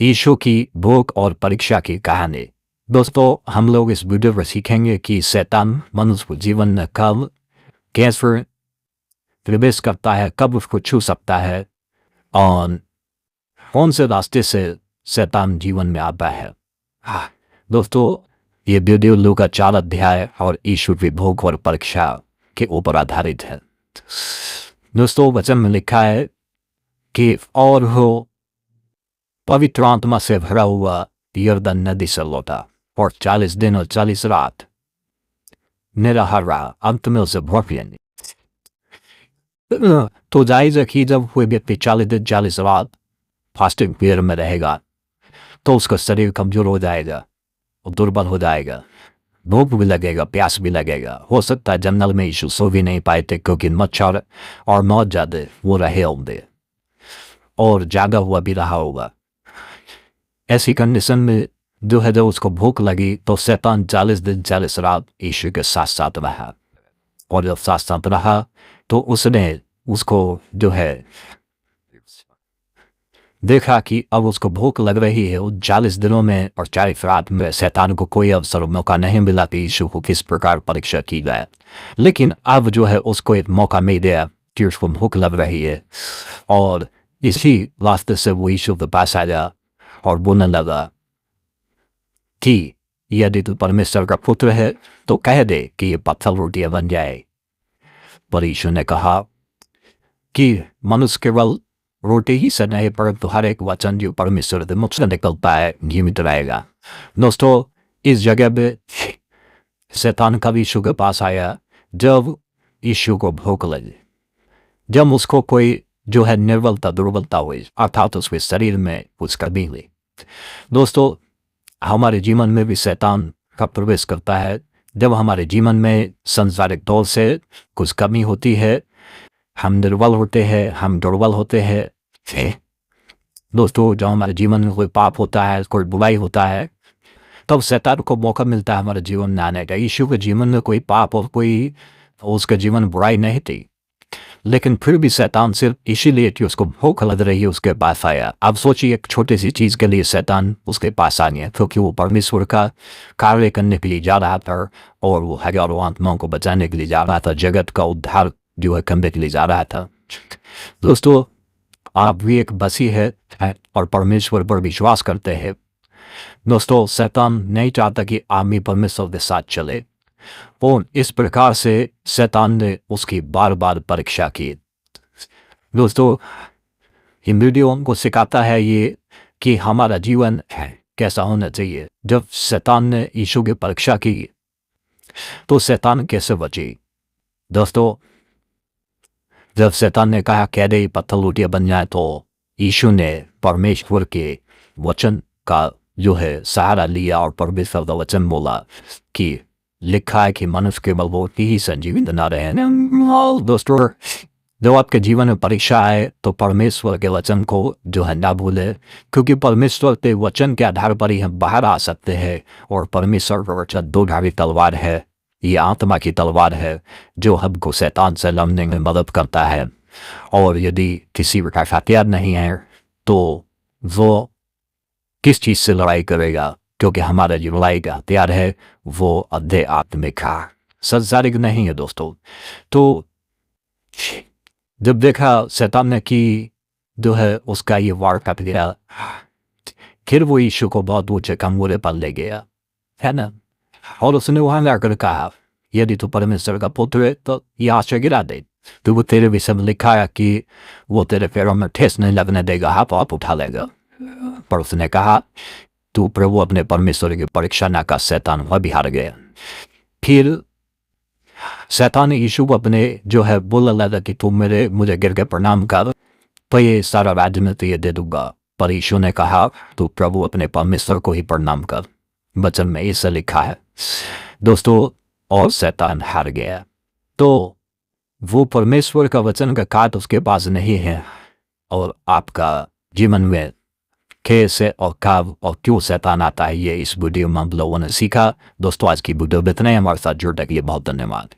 Issue की भूख और परीक्षा की कहानी। दोस्तों, हम लोग इस वीडियो में सीखेंगे कि शैतान मनुष्य को जीवन में कब कैसे प्रवेश करता है, कब उसको छू सकता है और कौन से रास्ते से शैतान जीवन में आता है। दोस्तों, ये वीडियो लूका 4 अध्याय और ईशु की भूख और परीक्षा के ऊपर आधारित है। दोस्तों, वचन में लिखा है कि और हो पवित्र आत्मा से भरा हुआ यरदन नदी से लौटा और 40 दिन और 40 रात निराहार रहा। अंत में उसे भूख लगी। तो जायज है कि जब कोई व्यक्ति 40 दिन 40 रात फास्टिंग पीरियड में रहेगा तो उसका शरीर कमजोर हो जाएगा और दुर्बल हो जाएगा। भूख भी लगेगा, प्यास भी लगेगा। हो सकता है जंगल में यीशु सो भी नहीं पाए थे क्योंकि मच्छर और मौत ज्यादा वो रहे होंगे और जागा हुआ भी रहा होगा। ऐसी कंडीशन में जो है जब उसको भूख लगी तो शैतान 40 दिन 40 रात यीशु के साथ साथ रहा और जब साथ साथ रहा तो उसने उसको जो है देखा कि अब उसको भूख लग रही है। उन 40 दिनों में और 40 रात में शैतान को कोई अवसर मौका नहीं मिला कि यीशु को किस प्रकार परीक्षा की जाए, लेकिन अब जो है उसको एक मौका मिल गया कि उसको भूख लग रही है और इसी रास्ते से वो यीशु के पास आया और बोलने लगा कि यदि तू परमेश्वर का पुत्र है तो कह दे कि ये पत्थर रोटियां बन जाए। पर यीशु ने कहा कि मनुष्य केवल रोटी ही से नहीं परंतु हर एक वचन जो परमेश्वर के मुख से निकलता है जीवित रहेगा। दोस्तों, इस जगह पे शैतान कब यीशु के पास आया? जब यीशु को भूख लगी, जब उसको कोई जो है निर्बलता दुर्बलता हुई, अर्थात उसके शरीर में कुछ कमी हुई। दोस्तों, हमारे जीवन में भी शैतान का प्रवेश करता है जब हमारे जीवन में संसारिक तौर से कुछ कमी होती है, हम निर्बल होते हैं, हम दुर्बल होते हैं। दोस्तों, जब हमारे जीवन में कोई पाप होता है, कोई बुराई होता है, तब शैतान को मौका मिलता है हमारे जीवन में आने का। यीशु के जीवन में कोई पाप और कोई उसके जीवन बुराई नहीं थी, लेकिन फिर भी शैतान सिर्फ इसीलिए कि उसको भूख लग रही है उसके पास आया। अब सोचिए, एक छोटी सी चीज के लिए शैतान उसके पास आ गया क्योंकि वो परमेश्वर का कार्य करने के लिए जा रहा था और वो हजारों आत्माओं को बचाने के लिए जा रहा था, जगत का उद्धार जो है करने के लिए जा रहा था। दोस्तों, आप भी एक मसीह है और परमेश्वर पर विश्वास करते हैं। दोस्तों, शैतान नहीं चाहता कि आदमी परमेश्वर के साथ चले और इस प्रकार से शैतान ने उसकी बार बार परीक्षा की। दोस्तों, ये वीडियो हमको सिखाता है ये कि हमारा जीवन कैसा होना चाहिए। जब शैतान ने यीशु की परीक्षा की तो शैतान कैसे बची? दोस्तों, जब शैतान ने कहा कह दे पत्थर रोटियां बन जाए तो यीशु ने परमेश्वर के वचन का जो है सहारा लिया और परमेश्वर का वचन बोला कि लिखा है कि मनुष्य केवल रोटी ही से जीवित न रहे। दोस्तों, जब आपके जीवन में परीक्षा आए तो परमेश्वर के वचन को जो है ना भूले, क्योंकि परमेश्वर के वचन के आधार पर ही हम बाहर आ सकते हैं। और परमेश्वर का वचन 2 धारी तलवार है, ये आत्मा की तलवार है जो हमको शैतान से लड़ने में मदद करता है। और यदि किसी प्रकार का हथियार नहीं है तो वो किस चीज से लड़ाई करेगा? क्योंकि हमारा जो लड़ाई का हथियार है वो अध्याय आत्मिक का, संसारिक नहीं है। दोस्तों, तो जब देखा शैतान ने कि जो है उसका ये वार कर दिया, फिर वो यीशु को बहुत ऊंचे कमरे पर ले गया, है ना, और उसने वहां लाकर कहा यदि तू परमेश्वर का पुत्र है तो यहाँ से गिरा दे। तो वो तेरे विषय में लिखा है कि वो तेरे पैरों में ठेस नहीं लगने देगा, हाथ आप उठा लेगा। पर उसने कहा तू प्रभु अपने परमेश्वर की परीक्षा न कर, शैतान वह भी हार गया। फिर शैतान ने यीशु को अपने जो है बोलने लगा कि तू मुझे गिर के प्रणाम कर तो ये सारा राज्य में तो ये दे दूंगा। पर यीशु ने कहा तू प्रभु अपने परमेश्वर को ही प्रणाम कर, वचन में ऐसा लिखा है। दोस्तों, और शैतान हार गया। तो वो परमेश्वर का वचन का काट उसके पास नहीं है और आपका जीवन में कैसे और कब और क्यों शैतान आता है ये इस वीडियो में हम लोगों ने सीखा। दोस्तों, आज की वीडियो में इतना ही। हमारे साथ जुड़ने के लिए बहुत धन्यवाद।